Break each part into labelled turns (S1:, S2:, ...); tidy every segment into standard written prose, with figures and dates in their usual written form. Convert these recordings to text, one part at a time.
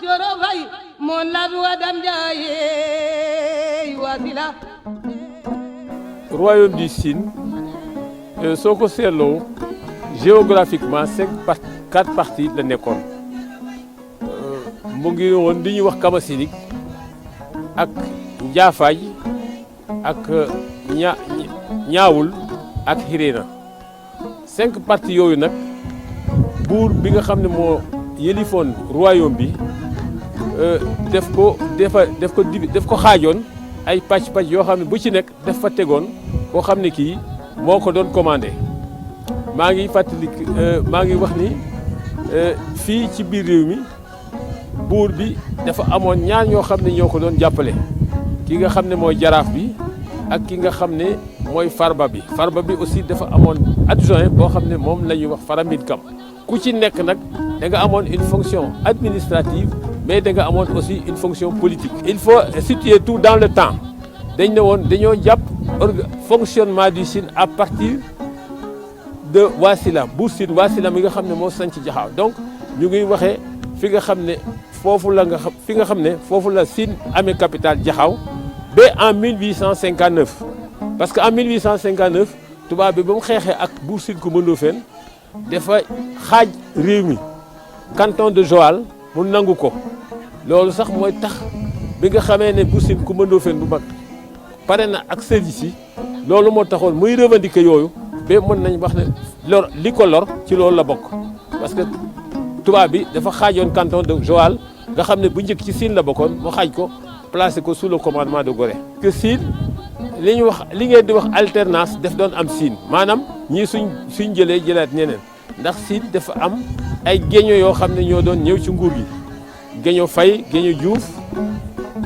S1: Yoro Faye mon la wadam jaye wasila
S2: Royaume du Sine soo ko seetloo géographiquement 4 parties la nekkoon mu ngi woon li ñuy wax Kamasinik ak Njaafaaj ak Ñaawul ak Hiréna 5 parties yooyu nag buur bi nga xam ne moo yëlifoon royaume bi def ko xaajoon ay pàcc yoo xam ne bu ci nekk def fa tegoon koo xam ne kii moo ko doon commandé maa ngi fàttali maa ngi wax ni fii ci biir réew mi buur bi dafa amoon ñaar ñoo xam ne ñoo ko doon jàppale ki nga xam ne mooy jaraaf bi ak ki nga xam ne mooy farba bi aussi dafa amoon adjoint boo xam ne moom la ñuy wax faramit kam ku ci nekk nag da nga amoon une fonction administrative mais da nga amoon aussi une fonction politique. Il faut situer tout dans le temps dañ ne woon dañoo jàpp fonctionnement du Sine à partir de Wasila buur Sine Wasila mi nga xam ne moo sanc Jaxaaw donc ñu ngi waxee fi nga xam ne foofu la Sine amee capitale Jaxaaw ba en 1859 parce que en 1859 tubaab bi ba mu xeexee ak buur Sine Coumba Ndoffène dafa xaaj réew mi canton de Joal mu nangu ko loolu sax mooy tax bi nga xamee ne buur Sine Coumba Ndoffène bu mag pare na ak service yi loolu moo taxoon muy revendiquer yooyu ba mën nañ wax ne lor li ko lor ci loolu la bokk parce que tubaab bi dafa xaajoon canton de Joal nga xam ne bu njëkk ci Sine la bokkoon mu xaaj ko placé ko sous le commandement de Gorée. que Sine li ngeen di wax alternance daf doon am Sine maanaam ñii suñ jëlaat ñeneen ndax Sine dafa am ay géño yoo xam ne ñoo doon ñëw ci nguur gi géño Faye géño Diouf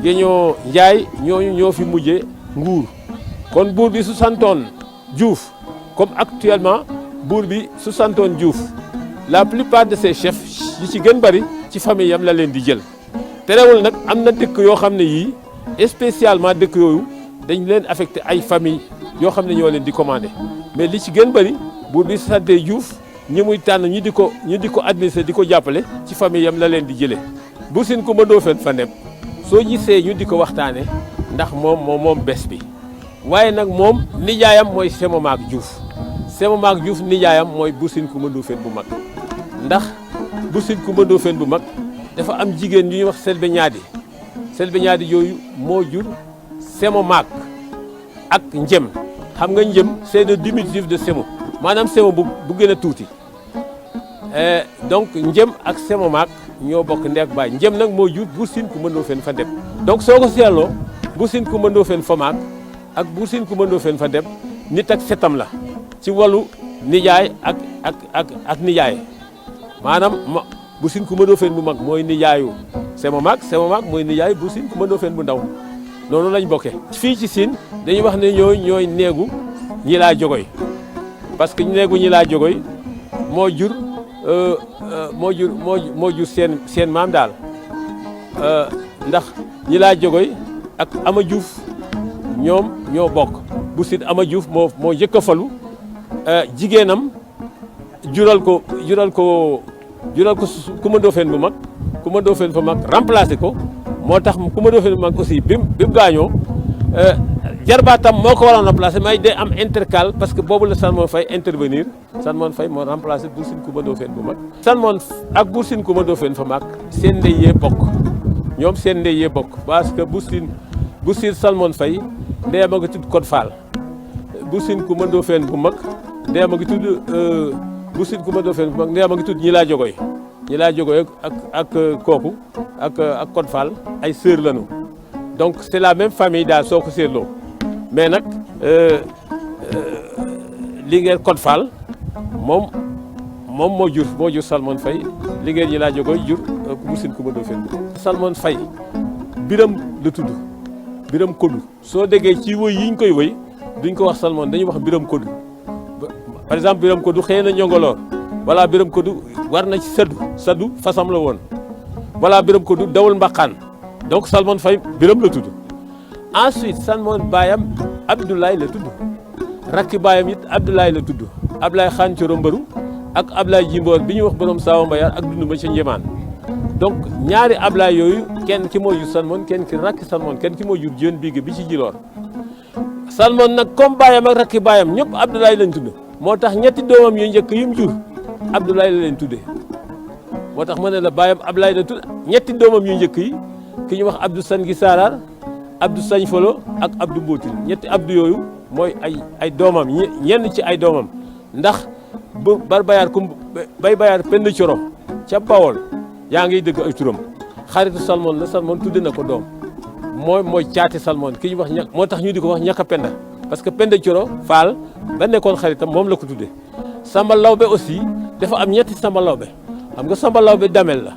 S2: géño Njaay ñooñu ñoo fi mujjee nguur kon buur bi su santoon Diouf comme actuellement buur bi su santoon Diouf la plupart de ces chefs yi ci gën bari ci famille yam la leen di jël terewul nag am na dëkk yoo xam ne yii spécialement dëkk yooyu dañ leen affecté ay famille yoo xam ne ñoo leen di commandé mais li ci gën bari buur bi su santee Diouf ñi muy tànn ñu di ko administrer di ko jàppale ci famille yam la leen di jëlee buur Sine Coumba Ndoffène fa nepp soo gisee ñu di ko waxtaane ndax moom bés bi waaye nag moom nijaayam mooy Semomaak Diouf nijaayam mooy buur Sine Coumba Ndoffène bu mag ndax buur Sine Coumba Ndoffène bu mag dafa am jigéen ñu ñuy wax Selbé Ñaadi yooyu moo jur Semomaak ak Njem xam nga Njem c'est le diminutif de Semo maanaam Semo bu gën a tuuti donc Njem ak Semomaak ñoo bokk ndeek baay Njem nag moo jur buur Sine Coumba Ndoffène fa dem donc soo ko seetloo buur Sine Coumba Ndoffène fa maak ak buur Sine Coumba Ndoffène fa dem nit ak setam la ci wàllu nijaay ak nijaay maanaam buur Sine Coumba Ndoffène bu mag mooy nijaayu Semomaak mooy nijaayu buur Sine Coumba Ndoffène bu ndaw noonu lañ bokkee. fii ci Sine dañuy wax ne ñooy neegu Ñilaa Jogoy parce que neegu Ñilaa Jogoy moo jur seen maam daal ndax Ñilaa Jogoy ak Ama Diouf ñoom ñoo bokk buur Sine Ama Diouf moo jëkk a falu jigéenam jural ko Coumba Ndoffène bu mag Coumba Ndoffène fa mag remplacé ko moo tax Coumba Ndoffène bu mag aussi bi mu gaañoo jarbaatam moo ko waroon remplacé may day am intercal parce que boobu la Salmon Faye intervenir Salmon Faye moo remplacé buur Sine Coumba Ndoffène bu mag Salmon ak buur Sine Coumba Ndoffène fa mag seen ndey yee bokk ñoom seen ndey yee bokk parce que buur Sine Salmon Faye ndeyam a ngi tudd Code Fall buur Sine Coumba Ndoffène bu mag ndeyam a ngi tudd buur Sine Coumba Ndoffène bu mag ndeyam a ngi tudd Ñilaa Jogoy ak kooku ak Code Fall ay sœur lañu donc c'est la même famille daal soo ko seetloo mais nag Linguère Code Fall moom moo jur Salmon Faye Linguère Ñilaa Jogoy jur buur Sine Coumba Ndoffène bu Salmon Faye Biram la tudd Biram Kodu soo déggee ci woy yi ñu koy woy duñ ko wax Salmon dañuy wax Biram Kodu par exemple Biram Kodu xëy na ñongoloor voilà Biram Kodu war na ci saddu fasam la woon voilà Biram Kodu dawul mbaqaan donc Salmon Faye Biram la tudd ensuite Salmon baayam Abdoulaye la tudd rakki baayam it Abdoulaye la tudd Abdoulaye Xaan Coro Mbaru ak Abdoulaye Jimboor bi ñuy wax borom Saawa Mbayar ak dund ba ca Njemaan donc ñaari Ablaye yooyu kenn ki moo jur Salmon kenn ki rakki Salmon kenn ki moo jur Diène Bigué bi ci Djilor Salmon nag comme baayam ak rakki baayam ñëpp Abdoulaye lañ tudd moo tax ñetti doomam yu njëkk yim jur Abdoulaye la leen tuddee moo tax ma ne la baayam Ablaye la tudd ñetti doomam yu njëkk yi ki ñu wax Abdou Sangi Sarar Abdou Sañ Folo ak Abdou Mbootil ñetti Abdou yooyu mooy ay doomam ñenn ci ay doomam ndax bu bar bayaar kum bay bayaar pend coro ca Bawol yaa ngi dëgg ay turam xaritu Salmon la Salmon tudde na ko doom mooy caati Salmon ki ñu wax ña moo tax ñu di ko wax ñàkk a penda parce que pend coro faal ba nekkoon xaritam moom la ko tudde Samba Lawbe aussi dafa am ñetti Samba Lawbe xam nga Samba Lawbe damel la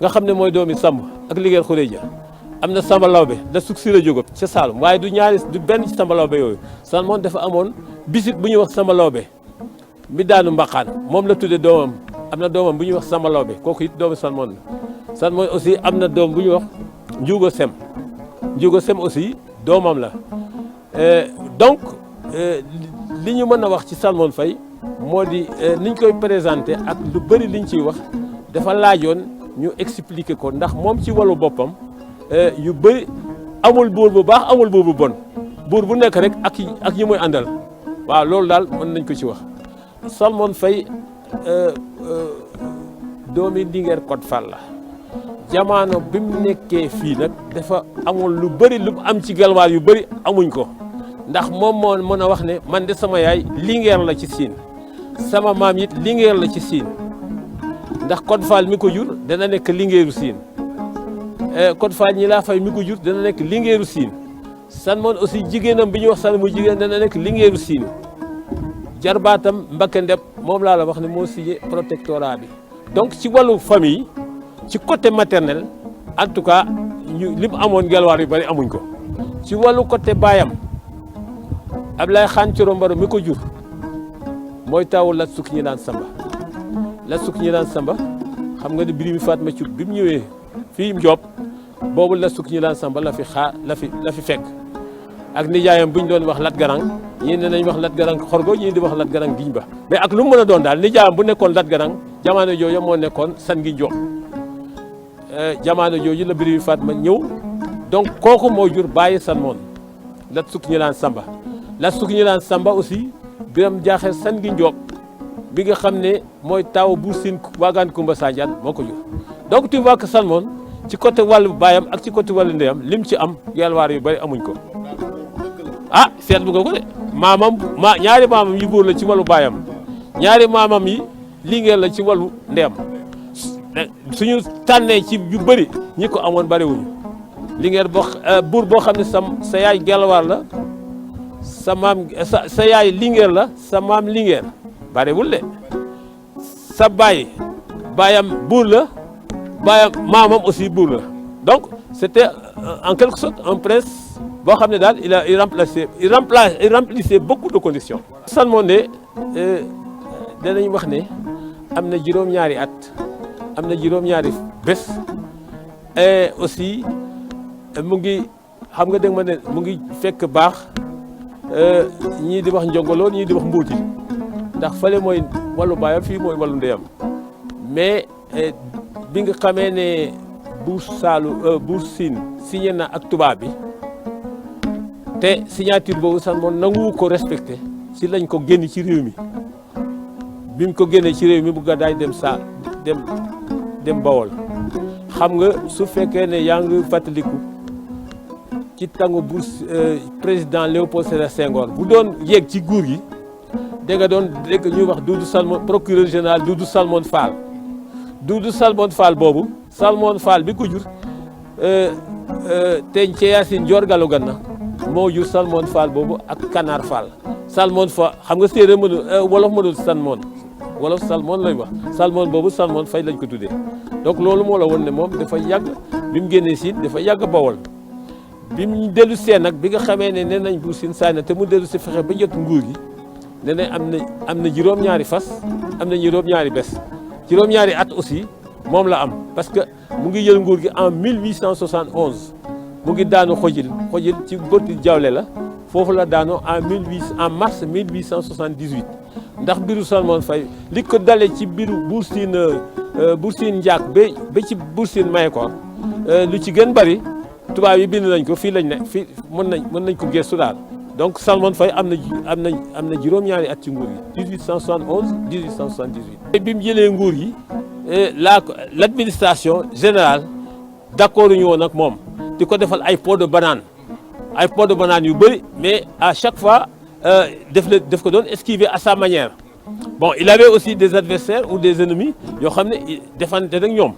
S2: nga xam ne mooy doomi Samb ak liggéey Xureja am na Samba Lawbe da suk si la jógob ca Saalum waaye du benn ci Samba Lawbe yooyu Salmon dafa amoon bisit bu ñuy wax Samba Lawbe mi daanu mbaqaan moom la tudde doomam am na doomam bu ñuy wax Samba Lawbe kooku it doomu Salmon la Salmon aussi am na doom bu ñuy wax Njuugo Sem aussi doomam la donc li ñu mën a wax ci Salmon Faye moo di niñ koy présenté ak lu bëri liñ ciy wax dafa laajoon ñu expliquer ko ndax moom ci wàllu boppam yu bëri amul buur bu baax amul buur bu bon buur bu nekk rek ak yi muy àndal waaw loolu daal mën nañ ko ci wax Salmon Faye doomi Linguère Code Fall la jamono bi mu nekkee fii nag dafa amul lu bëri lu am ci galwaar yu bëri amuñ ko ndax moom moo mën a wax ne man de sama yaay Linguère la ci Siin sama maam it Linguère la ci Siin ndax Code Fall mi ko jur dana nekk Linguèru Siin Code Fall ñi laa fay mi ko jur dana nekk Linguèru Siin Salmon aussi jigéenam bi ñuy wax Salmon jigéen dana nekk Linguèru Siin jarbaatam Mbakke Ndeb moom laa la wax ne moo signé protectorat bi donc ci wàllu famille ci côté maternel en tout cas ñu li mu amoon gelwaar yu bari amuñ ko ci wàllu côté baayam Ablaye Xaan Coro Mbaro mi ko jur mooy tawu Lat Suk ñi daan Samba Lat Suk ñi daan Samba xam nga ne Birimi Fatma Cuub bi mu ñëwee fii Ndiob boobu Lat Suk ñi daan Samba la fi fekk ak nijaayam bu ñu doon wax Lat Garang ñii ne nañ wax Lat Garang Xorgo ñii di wax Lat Garang Giñ Ba mais ak lu mu mën a doon daal nijaayam bu nekkoon Lat Garang jamono jooju moo nekkoon San gi Ndiob jamono jooju la Birimi Fatma ñëw donc kooku moo jur bàyyi Salmon Lat Suk ñi daan Samba Lat Suk ñi daan Samba aussi Biram Jaaxe San gi Ndiob bi nga xam ne mooy taw Buur Siin Waagaan Kumba Sanjaan moo ko jur donc tu vois que Salmon ci côté wàllu baayam ak ci côté wàllu ndeyam lim ci am gelwaar yu bari amuñ ko ah seetlu nga ko de ñaari maamam yi buur la ci wàllu baayam ñaari maamam yi Linguère la ci wàllu ndeyam suñu tànnee ci yu bëri ñi ko amoon bëriwuñu Linguère buur boo xam ne sa yaay gelwaar la sa maam sa yaay Linguère la sa maam Linguère bëriwul de sa baayam buur la maamam aussi buur la donc c'était en quelque sorte un prince boo xam ne daal il remplissait beaucoup de conditions. Salmon de danañ wax ne am na juróom-ñaari at am na juróom-ñaari bés et aussi mu ngi xam nga dégg ma ne mu ngi fekk baax ñii di wax njongoloon ñii di wax mbuuti ndax fële mooy wàllu baayam fii mooy wàllu ndeyam mais bi nga xamee ne Buur Siin signé na ak tubaab bi te signature boobu Salmon nangu ko respecté si lañ ko génn ci réew mi bi mu ko génnee ci réew mi bu gàddaay dem Bawol xam nga su fekkee ne yaa ngi fàttaliku ci tangu bu président Léopold Sédar Senghor bu doon yéeg ci nguur gi da nga doon dégg ñuy wax Doudou Salmon procureur général Doudou Salmon Fall Doudou Salmon Fall boobu Salmon Fall bi ko jur teñ ci Yacine Dior Gallo Ganna moo jur Salmon Fall boobu ak Kanar Fall Salmon Fall xam nga séeréer wolof mënul Salmon wolof Salmon lay wax Salmon boobu Salmon Faye lañ ko tuddee donc loolu moo la woon ne moom dafa yàgg bi mu génnee Siin dafa yàgg Bawol bi mu dellu see nag bi nga xamee ne nee nañ Buur Siin saay na te mu dellu si fexe ba jot nguur gi ne ne am na juróom-ñaari fas am na juróom-ñaari bés juróom-ñaari at aussi moom la am parce que mu ngi jël nguur gi en 1871 mu ngi daanu xojil ci bëtti Jawle la foofu la daanoo en mars 1878 ndax mbiru Salmon Faye li ko dalee ci mbiru Buur Siin Buur Siin Njaak ba ci Buur Siin Mayakor lu ci gën bari tubaab yi bind nañ ko fii lañ ne fii mën nañ ko gëstu daal. donc Salmon Faye am na juróom-ñaari at ci nguur gi 1871 1878. bi mu jëlee nguur gi l'administration générale d'accord ñu woon ak moom di ko defal ay pots de banane yu bëri mais à chaque fois def ko doon esquiver à sa manière. bon il avait aussi des adversaires ou des ennemis yoo xam ne défendre ak ñoom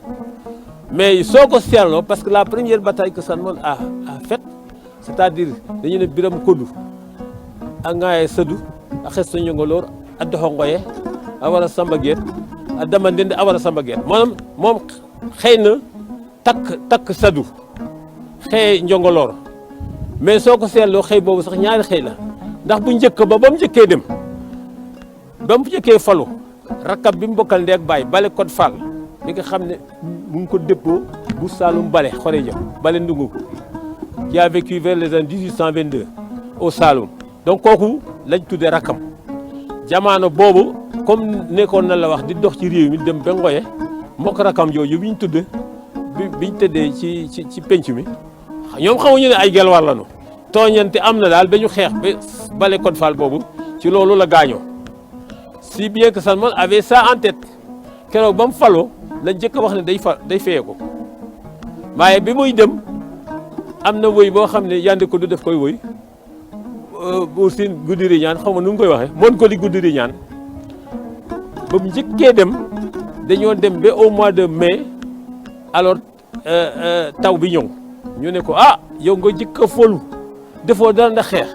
S2: mais soo ko seetloo parce que la première bataille que Salmon a faite c'est-à-dire dañu ne Biram Koddu a Ngaye Sadu a Xesto Njongoloor a Doxo Ngoye a wara Samba Gueye a Dama Ndende a wara Samba Gueye moom xëy na takk Sadu xëy Njongoloor mais soo ko seetloo xëy boobu sax ñaari xëy la ndax bu njëkk ba mu njëkkee dem ba mu njëkkee falu rakkab bi mu bokkal ndeeg baay Bale Code Fall mi nga xam ne mu ngi ko dëppoo bu Saloum Bale Xoreja Bale Ndungu qui a vécu vers les années 1822 au Saloum donc kooku lañ tuddee rakkam jamono boobu comme nekkoon na la wax di dox ci réew mi dem ba Ngoye mbokk rakkam jooju bi ñu tudd biñ tëddee ci penc mi ñoom xamuñu ne ay gelwaar lañu tooñante am na daal ba ñu xeex ba Bale Code Fall boobu ci loolu la gaañoo si bien que Salmon avait ça en tête keroog ba mu faloo la njëkk a wax ne day feye ko waaye bi muy dem am na woy boo xam ne Yandé Koddu def koy woy Buur Siin Guddi Ñaan xaw ma nu mu koy waxee moon ko di Guddi Ñaan ba mu njëkkee dem dañoo dem ba au mois de mai alors taw bi ñëw ñu ne ko yow nga jëkk a folu defoo dara ndax xeex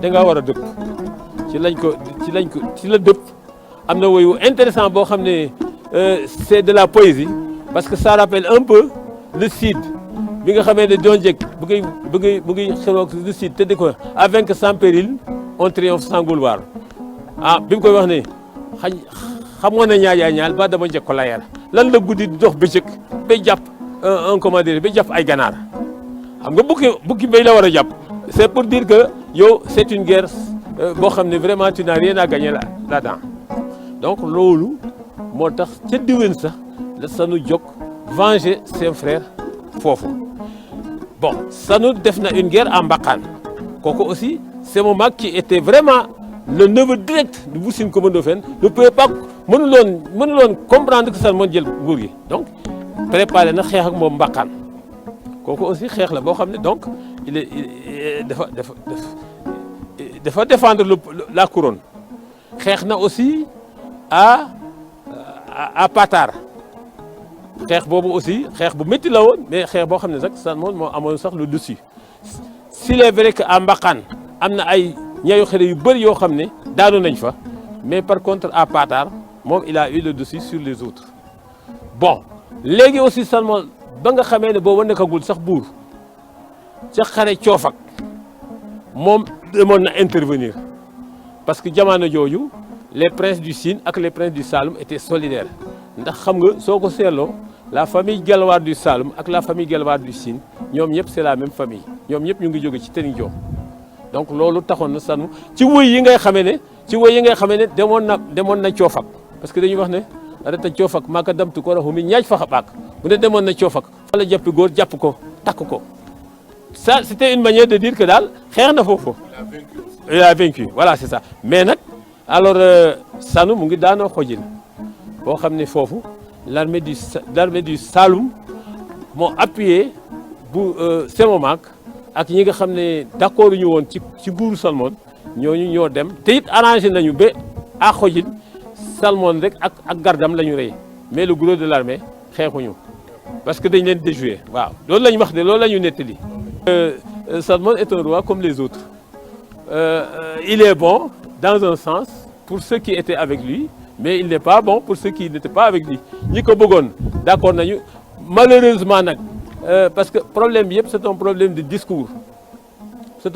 S2: da ngaa war a dëpp ci la dëpp am na woyu intéressant boo xam ne c'est de la poésie parce que ça rappelle un peu le Cid bi nga xamee ne doon jëkk bu ngi xeroog le Cid te di ko à vaincre sans péril on triomphe sans gloire bi mu koy wax ne xamoon na ñaal ba dama njëkk ko layar lan la guddi di dox bëccëg bay jàpp comment dire bay jàpp ay ganaar xam nga bukki bay la war a jàpp c'est pour dire que yow c'est une guerre boo xam ne vraiment tu n'as rien à gagner là-dedans donc loolu moo tax ca diwén sax la Sanu jóg venger ses frères foofu bon Sanu def na une guerre à Mbakane kooku aussi c'est mon mag qui était vraiment le neveu direct de Buur Siin Kumba Ndoffène ne pouvait pas mënuloon comprendre que Salmon jël nguur gi donc préparé na xeex ak moom Mbakane kooku aussi xeex la boo xam ne donc il est dafa défendre la couronne xeex na aussi à Patar xeex boobu aussi xeex bu métti la woon mais xeex boo xam ne sax Salmon moo amoon sax le dessus s'il est vrai que à Mbakane am na ay ñayu xare yu bëri yoo xam ne daanu nañ fa mais par contre à Patar moom il a eu le dessus sur les autres bon léegi aussi Salmon ba nga xamee ne booba nekkagul sax buur ca xare Coofak moom demoon na intervenir parce que jamono jooju les princes du Sine ak les princes du Saloum étaient solidaires ndax xam nga soo ko seetloo la famille Gelwaar du Saloum ak la famille Gelwaar du Sine ñoom ñëpp c'est la même famille ñoom ñëpp ñu ngi jóge ci Tening Joom donc loolu taxoon na Sanu ci woy yi ngay xamee ne demoon na Coofak parce que dañuy wax ne arrêté Coofak maaka damtu ko raxu mi ñaaj faxa baak bu ne demoon na Coofak fa la jàppi góor jàpp ko takk ko ça c'était une manière de dire que daal xeex na foofu il a vaincu voilà c'est ça mais nag alors Sanu mu ngi daanoo xojil boo xam ne foofu l'armée du Saloum moo appuyé bu Semomak ak ñi nga xam ne d'accord ñu woon ci nguuru Salmon ñooñu ñoo dem te it arrangé nañu ba à xojil Salmon rek ak gardam la ñu rey mais le gros de l'armée xeexuñu parce que dañ leen déjoué waaw loolu la ñu wax de loolu la ñu nettali. Salmon est un roi comme les autres il est bon dans un sens pour ceux qui étaient avec lui mais il n'est pas bon pour ceux qui n'étaient pas avec lui ñi ko bëggoon d'accord nañu malheureusement nag parce que problème bi yëpp c'est un problème de discours c'est